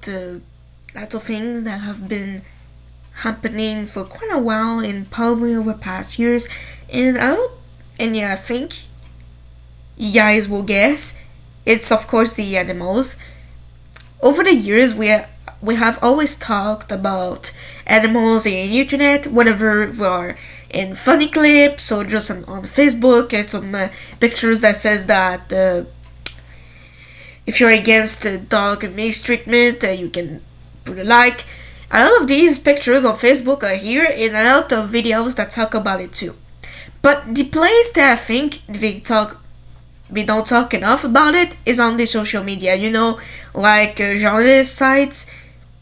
about lots of things that have been happening for quite a while and probably over past years. And I think you guys will guess it's of course the animals. Over the years, we have always talked about animals in the internet, whatever were in funny clips or just on Facebook, and some pictures that says that if you're against dog mistreatment, you can put a like. A lot of these pictures on Facebook are here, and a lot of videos that talk about it too. But the place that I think we don't talk enough about it is on the social media. Like journalist sites.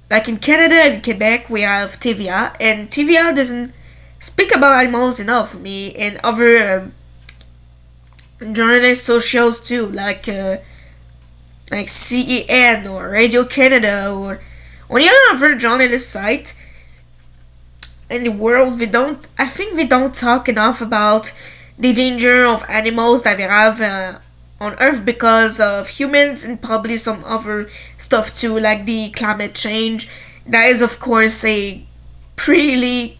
Like in Canada and Quebec, we have TVA, and TVA doesn't speak about animals enough for me, and other journalist socials too, like CEN or Radio Canada or any other journalist site in the world. I think we don't talk enough about the danger of animals that we have on Earth because of humans and probably some other stuff too, like the climate change. That is, of course, a pretty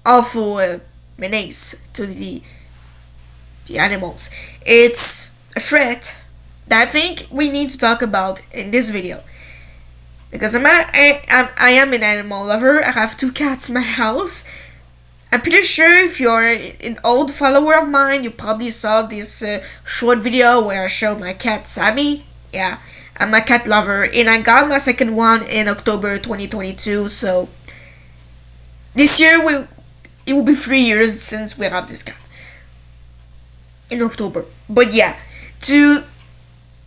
awful menace to the animals. It's a threat that I think we need to talk about in this video. Because I am an animal lover. I have 2 cats in my house. I'm pretty sure if you're an old follower of mine, you probably saw this short video where I show my cat Sammy. Yeah, I'm a cat lover, and I got my second one in October 2022. So this year it will be 3 years since we have this cat in October. But yeah, to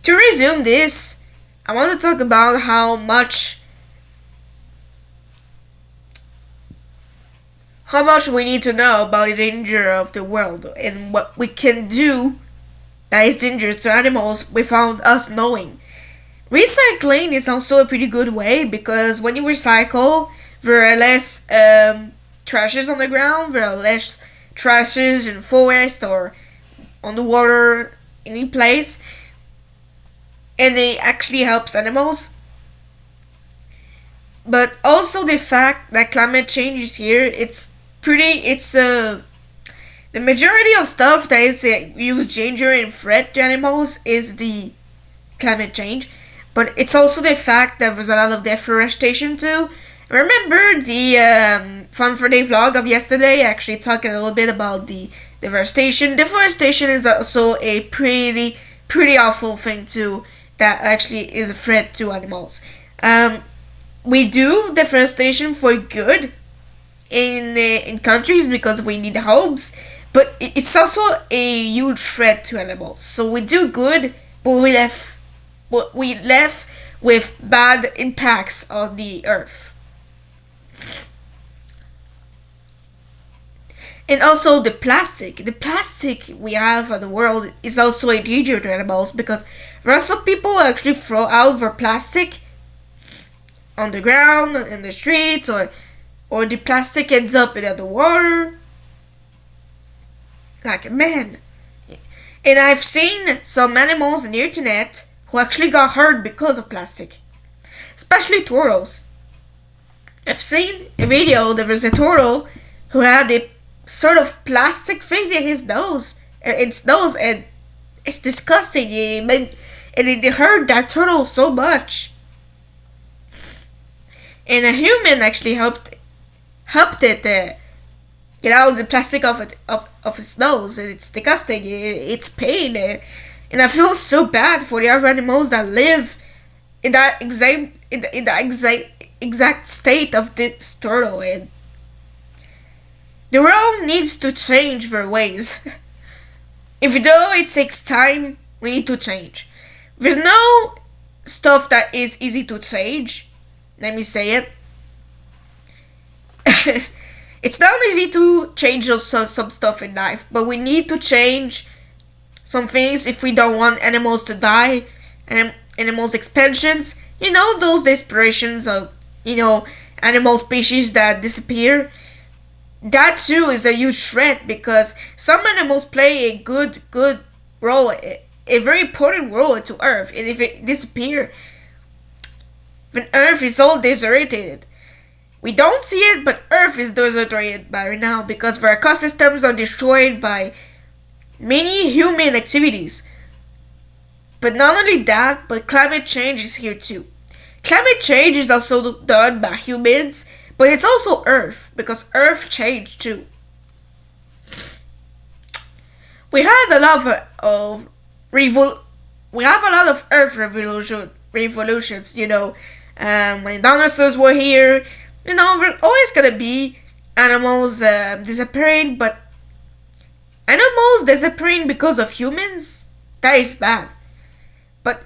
resume this, I want to talk about how much we need to know about the danger of the world and what we can do that is dangerous to animals without us knowing. Recycling is also a pretty good way because when you recycle, there are less trashes on the ground, there are less trashes in forest or on the water, any place, and it actually helps animals. But also the fact that climate change is here, the majority of stuff that is a huge danger and threat to animals is the climate change, but it's also the fact that there's a lot of deforestation too. Remember the Fun for Day vlog of yesterday? Actually talking a little bit about the deforestation. Deforestation is also a pretty awful thing too that actually is a threat to animals. We do deforestation for good in countries because we need homes, but it's also a huge threat to animals. So we do good, but we left with bad impacts on the earth. And also the plastic we have in the world is also a danger to animals because there are some people who actually throw out their plastic on the ground, in the streets, or the plastic ends up in the water. Like, man. And I've seen some animals on the internet who actually got hurt because of plastic. Especially turtles. I've seen a video, there was a turtle who had a sort of plastic thing in his nose. Its nose, and it's disgusting. And it hurt that turtle so much. And a human actually helped it get out the plastic of its nose, and it's disgusting. It's pain, and I feel so bad for the other animals that live in that exact state of this turtle. And the world needs to change their ways. Even though it takes time, we need to change. There's no stuff that is easy to change. Let me say it. It's not easy to change some stuff in life, but we need to change some things if we don't want animals to die, and animals expansions. Those desperations of, animal species that disappear. That too is a huge threat because some animals play a good role a very important role to Earth. And if it disappears, then Earth is all desoriented. We don't see it, but Earth is desoriented by right now because their ecosystems are destroyed by many human activities. But not only that, but climate change is here too. Climate change is also done by humans, but it's also Earth because Earth changed too. We had a lot of we have a lot of Earth revolutions. When dinosaurs were here, there's always gonna be animals disappearing, but animals disappearing because of humans, that is bad. But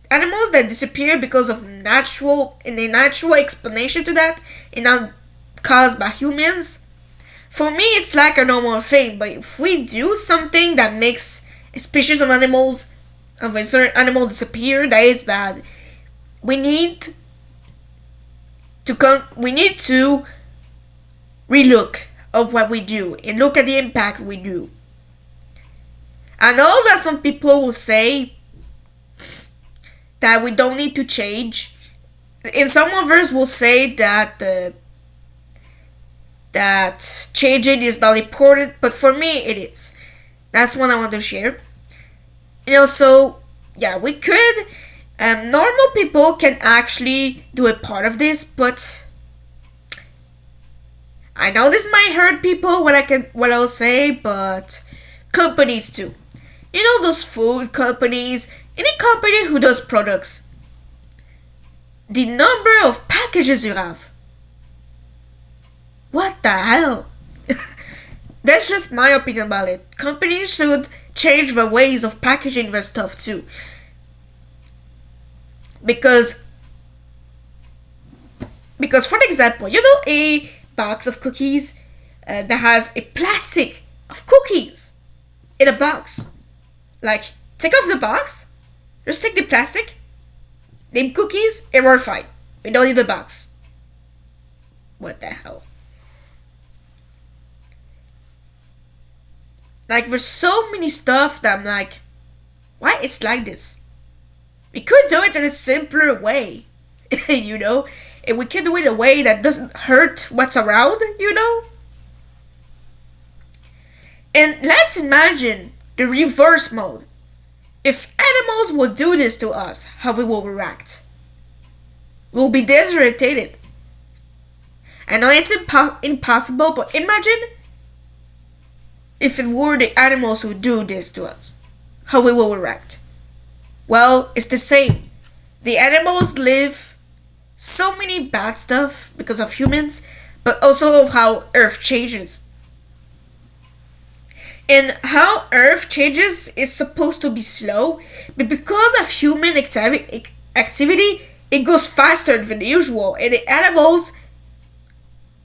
animals that disappear because of natural explanation to that, and not caused by humans, for me it's like a normal thing. But if we do something that makes a species of a certain animal disappear, that is bad. We need to relook of what we do and look at the impact we do. I know that some people will say that we don't need to change, and some of us will say that that changing is not important, but for me it is. That's what I want to share. So yeah, we could. Normal people can actually do a part of this, but I know this might hurt people what I'll say, but companies too. Those food companies, any company who does products, the number of packages you have. What the hell? That's just my opinion about it. Companies should change their ways of packaging their stuff too. Because for example, a box of cookies that has a plastic of cookies in a box. Like, take off the box, just take the plastic, name cookies, and we're fine. We don't need the box. What the hell? Like, there's so many stuff that I'm like, why it's like this? We could do it in a simpler way, and we can do it in a way that doesn't hurt what's around, And let's imagine the reverse mode. If animals would do this to us, how we will react? We'll be desorientated. I know it's impossible, but imagine if it were the animals who do this to us, how we will react. Well, it's the same. The animals live so many bad stuff because of humans, but also of how Earth changes. And how Earth changes is supposed to be slow, but because of human activity, it goes faster than usual. And the animals,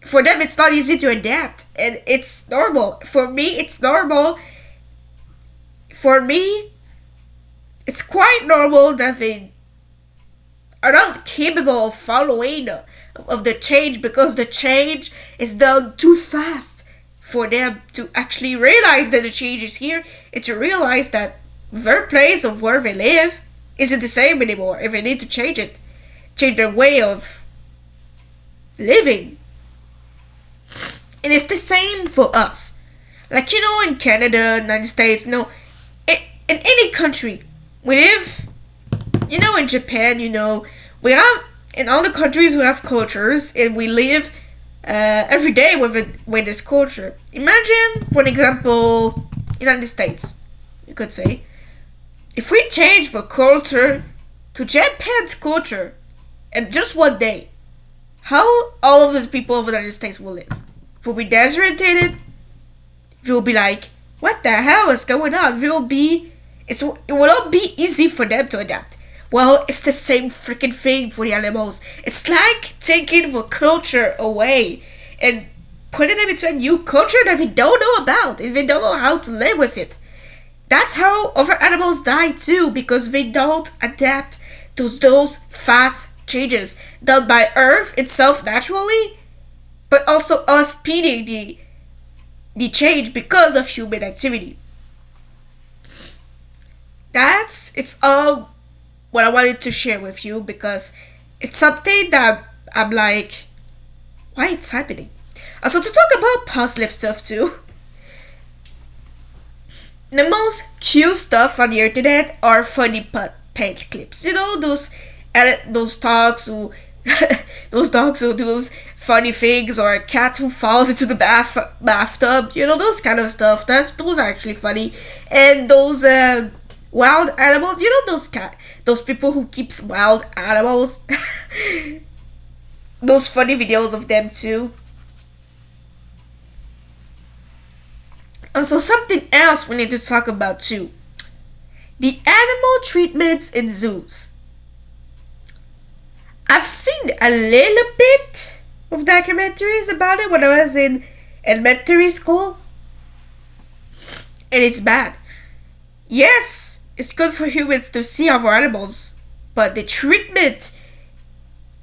for them, it's not easy to adapt, and it's normal. For me, it's normal. For me, it's quite normal that they are not capable of following of the change, because the change is done too fast for them to actually realize that the change is here, and to realize that their place of where they live isn't the same anymore, and they need to change it, change their way of living. And it's the same for us. Like, in Canada, United States, in any country, we live, in Japan, we have, in all the countries we have cultures, and we live every day with this culture. Imagine, for example, United States, you could say, if we change the culture to Japan's culture in just one day, how all of the people of the United States will live? Will be desorientated. Will be like, what the hell is going on? It will not be easy for them to adapt. Well, it's the same freaking thing for the animals. It's like taking the culture away and putting them into a new culture that we don't know about, and they don't know how to live with it. That's how other animals die too, because they don't adapt to those fast changes done by Earth itself naturally, but also us speeding the change because of human activity. It's all what I wanted to share with you because it's something that I'm like, why it's happening? Also, to talk about positive stuff too, the most cute stuff on the internet are funny pet clips. You know those dogs who those dogs who do funny things, or a cat who falls into the bathtub. You know those kind of stuff. Those are actually funny, and those wild animals. You know those people who keeps wild animals. Those funny videos of them too. Also, something else we need to talk about too: the animal treatments in zoos. I've seen a little bit of documentaries about it when I was in elementary school, and it's bad. Yes, it's good for humans to see our animals, but the treatment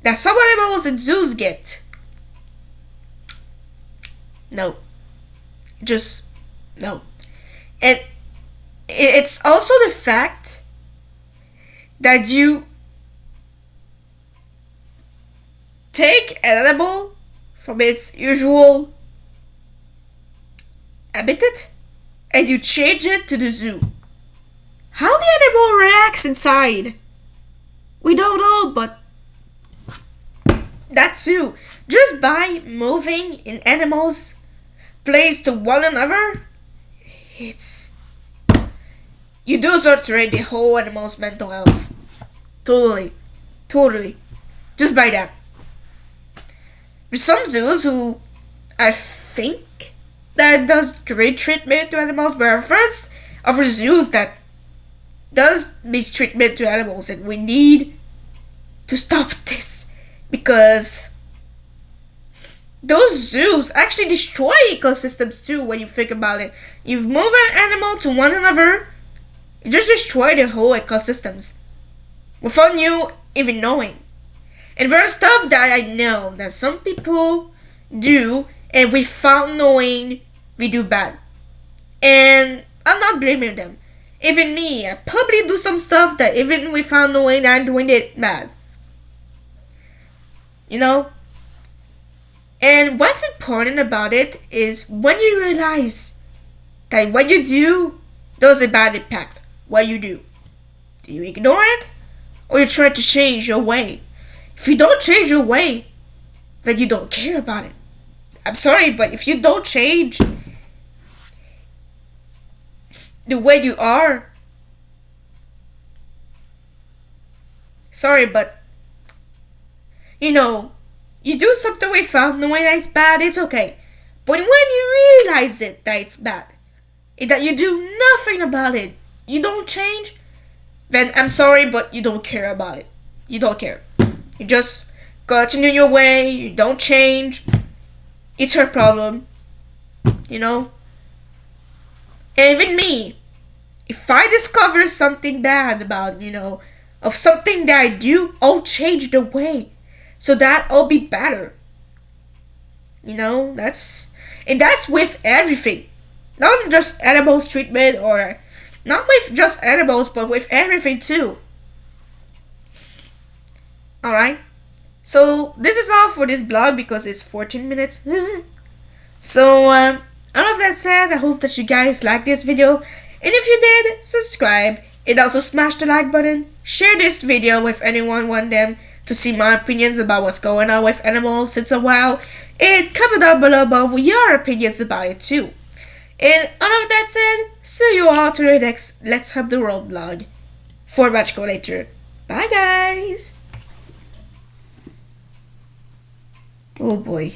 that some animals in zoos get, no, just no. And it's also the fact that you take an animal from its usual habitat and you change it to the zoo. How the animal reacts inside, we don't know, but that too, just by moving in animals placed to one another, it's you deteriorate the whole animal's mental health. Totally, totally. Just by that. There's some zoos who I think that does great treatment to animals, but first other zoos that does mistreatment to animals, and we need to stop this because those zoos actually destroy ecosystems too. When you think about it, you've moved an animal to one another, you just destroy the whole ecosystems without you even knowing. And there's stuff that I know that some people do, and without knowing, we do bad. And I'm not blaming them. Even me, I probably do some stuff that even without knowing, I'm doing it bad. You know? And what's important about it is when you realize that what you do does a bad impact. What you do you ignore it, or you try to change your way? If you don't change your way, then you don't care about it. I'm sorry, but if you don't change the way you are, sorry, but you do something without knowing that it's bad, it's okay. But when you realize that it's bad, and that you do nothing about it, you don't change, then I'm sorry, but you don't care about it. You don't care. You just continue your way, you don't change. It's her problem. And even me, if I discover something bad about, of something that I do, I'll change the way so that I'll be better. That's with everything. Not just animals treatment, or not with just animals, but with everything too. Alright? So this is all for this blog because it's 14 minutes. So all of that said, I hope that you guys liked this video. And if you did, subscribe and also smash the like button. Share this video with anyone want them to see my opinions about what's going on with animals since a while. And comment down below about your opinions about it too. And all of that said, see you all to the next L.H.T.W World blog. For much go later. Bye guys! Oh boy.